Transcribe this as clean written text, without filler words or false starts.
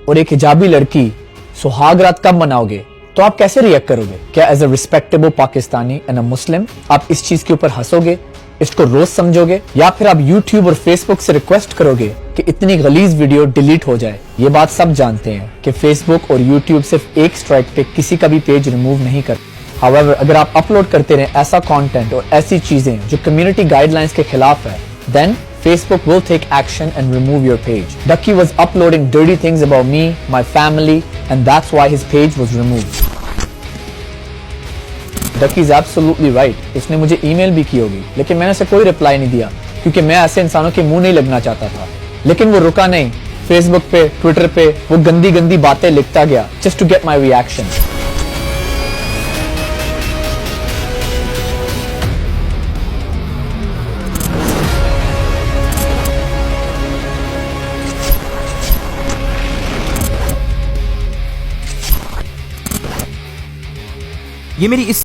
और एक हिजाबी लड़की सुहाग रात कब मनाओगे, तो आप कैसे रिएक्ट करोगे? क्या as a respectable Pakistani and a Muslim आप इस चीज के ऊपर हंसोगे, इसको रोज समझोगे, या फिर आप यूट्यूब और फेसबुक से रिक्वेस्ट करोगे कि इतनी गलीज वीडियो डिलीट हो जाए? ये बात सब जानते हैं कि फेसबुक और यूट्यूब सिर्फ एक स्ट्राइक पे किसी का भी पेज रिमूव नहीं करते। हाउएवर, अगर आप अपलोड करते रहे ऐसा कंटेंट और ऐसी चीजें जो कम्युनिटी गाइडलाइंस के खिलाफ है, then Facebook will take action and remove your page. Ducky was uploading dirty things about me, my family, and that's why his page was removed. Ducky is absolutely right. उसने मुझे email भी की होगी, लेकिन मैंने उसे कोई रिप्लाई नहीं दिया क्योंकि मैं ऐसे इंसानों के मुंह नहीं लगना चाहता था। लेकिन वो रुका नहीं, फेसबुक पे, ट्विटर पे वो गंदी गंदी बातें लिखता गया just to get my reaction. ये मेरी इस